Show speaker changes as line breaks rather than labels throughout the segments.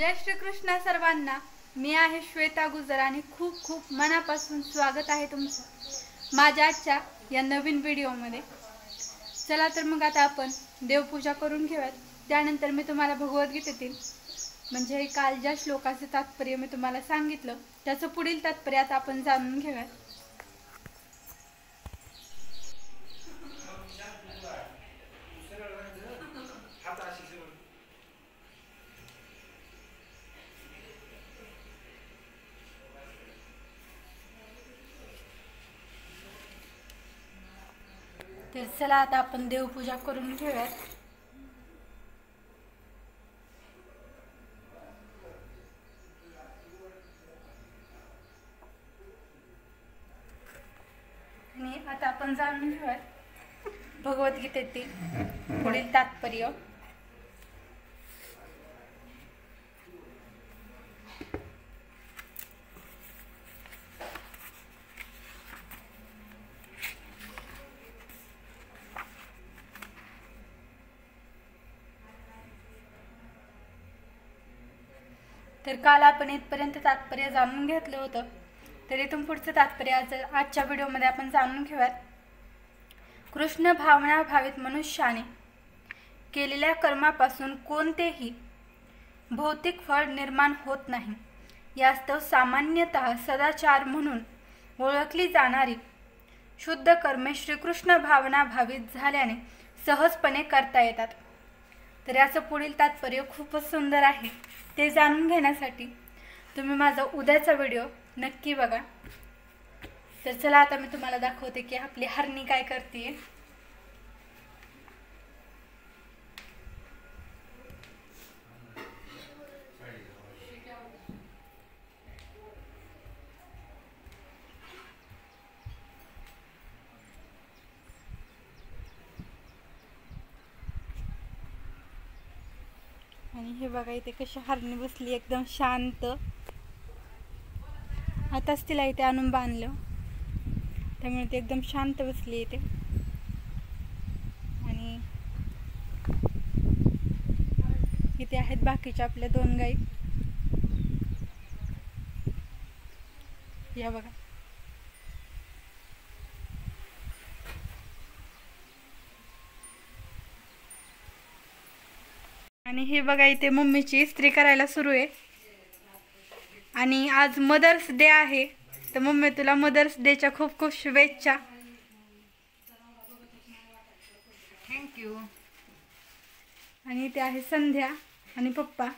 जय श्री कृष्ण सर्वांना। मी आहे श्वेता गुजर आणि खूप खूप मनापासून स्वागत आहे तुमचं माझ्या आजच्या या नवीन व्हिडिओमध्ये। चला तर मग आता आपण देवपूजा करून घेऊयात। त्यानंतर मी तुम्हाला भगवद्गीतेतील म्हणजे काल ज्या श्लोकाचे तात्पर्य मी तुम्हाला सांगितलं त्याचं पुढील तात्पर्य आता आपण जाणून घेऊयात। तर चला आता आपण देवपूजा करून घेऊयात। आणि आता आपण जाणून घेऊयात भगवद्गीतेतील पुढील तात्पर्य। तर काल आपण इथपर्यंत तात्पर्य जाणून घेतलं होतं, तर इथून पुढचं तात्पर्य आजच्या व्हिडिओमध्ये आपण जाणून घेऊयात। कृष्ण भावना भावित मनुष्याने केलेल्या कर्मापासून कोणतेही भौतिक फळ निर्माण होत नाही। यास्तव सामान्यतः सदाचार म्हणून ओळखली जाणारी शुद्ध कर्मे श्रीकृष्ण भावना भावित झाल्याने सहजपणे करता येतात। तर याचं पुढील तात्पर्य खूपच सुंदर आहे, ते जाणून घेण्यासाठी तुम्ही माझा उद्याचा व्हिडिओ नक्की बघा। तर चला आता मी तुम्हाला दाखवते की आपली हरणी काय करते। आणि हे बघा इथे कशी हरणी बसली एकदम शांत। आताच तिला इथे आणून बांधलं, त्यामुळे ती एकदम शांत बसली इथे। आणि इथे आहेत बाकीच्या आपल्या 2 गाई, या बघा। आणि हे बघा इथे मम्मीची इस्त्री करायला सुरू आहे। आणि आज मदर्स डे आहे, तर मम्मी तुला मदर्स डेच्या खूप खूप शुभेच्छा।
थँक्यू।
आणि इथे आहे संध्या आणि पप्पा।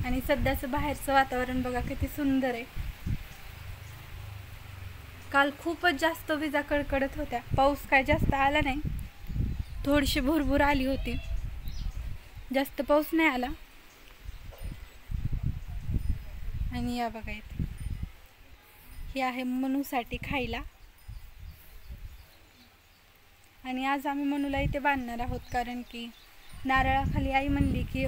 आणि सध्याचं बाहेरचं वातावरण बघा किती सुंदर आहे। काल खूपच जास्त विजा कडकडत होत्या, पाऊस काय जास्त आला नाही, थोडीशी भुरभुर आली होती, जास्त पाऊस नाही आला। आणि या बघा इथे हे आहे मनूसाठी खायला। आणि आज आम्ही मनूला इथे बांधणार आहोत, कारण की नारळाखाली आई म्हणली की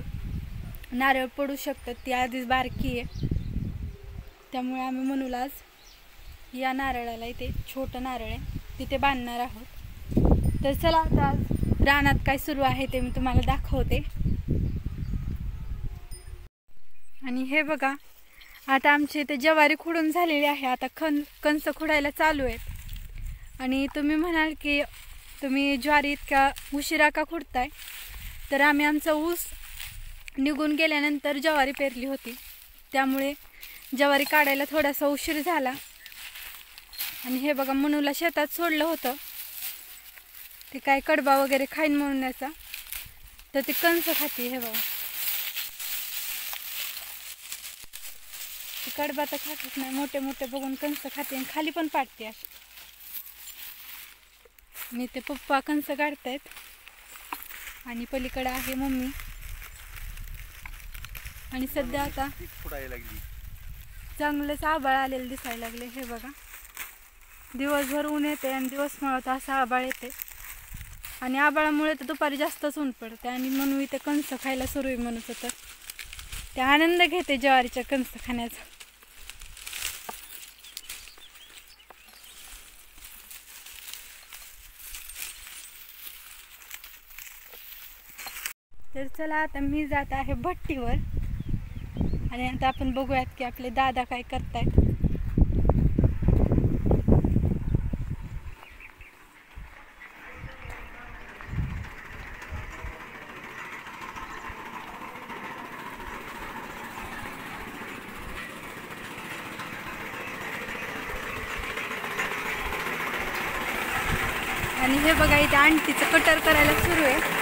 नारळ पडू शकतात, ती आधीच बारकी आहे, त्यामुळे आम्ही मनूला आज या नारळाला इथे छोटं नारळ आहे तिथे बांधणार आहोत। तर चला आता आज रानात काय सुरू आहे ते मी तुम्हाला दाखवते। आणि हे बघा आता आमची इथे ज्वारी खुडून झालेली आहे, आता कणस खुडायला चालू आहेत। आणि तुम्ही म्हणाल की तुम्ही ज्वारी इतक्या उशिरा का खुडताय, तर आम्ही आमचा ऊस निघून गेल्यानंतर ज्वारी पेरली होती, त्यामुळे ज्वारी काढायला थोडासा उशीर झाला। आणि हे बघा मनूला शेतात सोडलं होतं, ते काय कडबा वगैरे खाईन म्हणून याचा, तर ते कणस खाते। हे बघा ते कडबा तर खातच नाही, मोठे मोठे बघून कणस खाते आणि खाली पण पाडते अशी। आणि ते पप्पा कणस काढतायत आणि पलीकडे आहे मम्मी। आणि सध्या आता चांगलंच आभाळ आलेलं दिसायला लागले। हे बघा दिवसभर ऊन येते आणि दिवस मळत असं आभाळ येते, आणि आभाळामुळे तर दुपारी जास्तच ऊन पडते। आणि म्हणून इथे कणस खायला सुरू आहे म्हणत होतं, ते आनंद घेते ज्वारीच्या कणस खाण्याचा। तर चला आता मी जात आहे भट्टीवर आणि आता आपण बघूयात की आपले दादा काय करतायत. आणि हे बघा इथे आंटीचं कटर करायला सुरू आहे.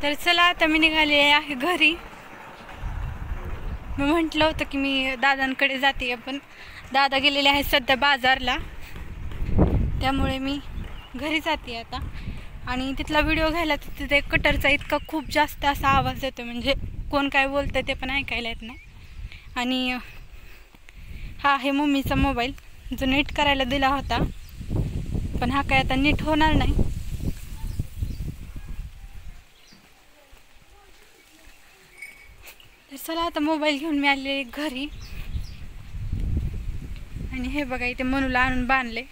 तर चला आता मी निघाले आहे घरी. मी म्हटलं होतं की मी दादांकडे जाते, पण दादा गेलेले आहेत सध्या बाजारला, त्यामुळे मी घरी जाते आता. आणि तिथला व्हिडिओ घ्यायला तिथे कटरचा इतका खूप जास्त असा आवाज येतो, म्हणजे कोण काय बोलतं ते पण ऐकायला येत नाही. आणि हा आहे मम्मीचा मोबाईल जो नीट करायला दिला होता, पण हा काय आता नीट होणार नाही. तर चला आता मोबाईल घेऊन मी आले घरी. आणि हे बघा इथे मनूला आणून बांधले.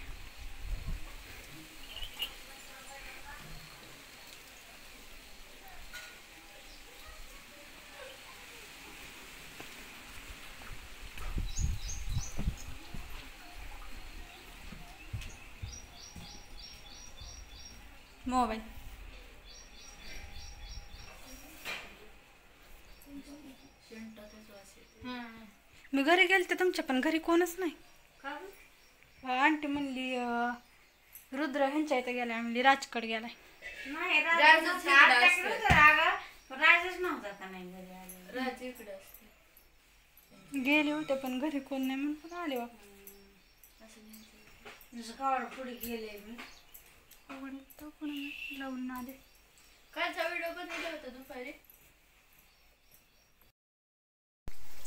मोबाईल मी घरी गेलते तुमच्या, पण घरी कोणच नाही. आंटी म्हणली रुद्र ह्यांच्या इथे गेलाय, म्हणली राजकड गेलाय. गेले होते पण घरी कोण नाही म्हणून आले
पुढे गेले
लावून आले.
कालचा व्हिडिओ बनवला होता दुपारी.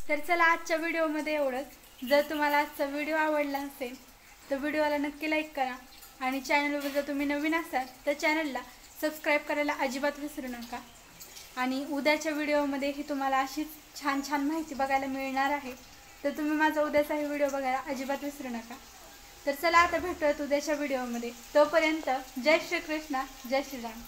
तर चला आजच्या व्हिडिओमध्ये एवढंच. जर तुम्हाला आजचा व्हिडिओ आवडला असेल तर व्हिडिओला नक्की लाईक करा. आणि चॅनलवर जर तुम्ही नवीन असाल तर चॅनलला सबस्क्राईब करायला अजिबात विसरू नका. आणि उद्याच्या व्हिडिओमध्येही तुम्हाला अशीच छान छान माहिती बघायला मिळणार आहे, तर तुम्ही माझा उद्याचाही व्हिडिओ बघायला अजिबात विसरू नका. तर चला आता भेटूयात उद्याच्या व्हिडिओमध्ये. तोपर्यंत जय श्रीकृष्ण, जय श्रीराम.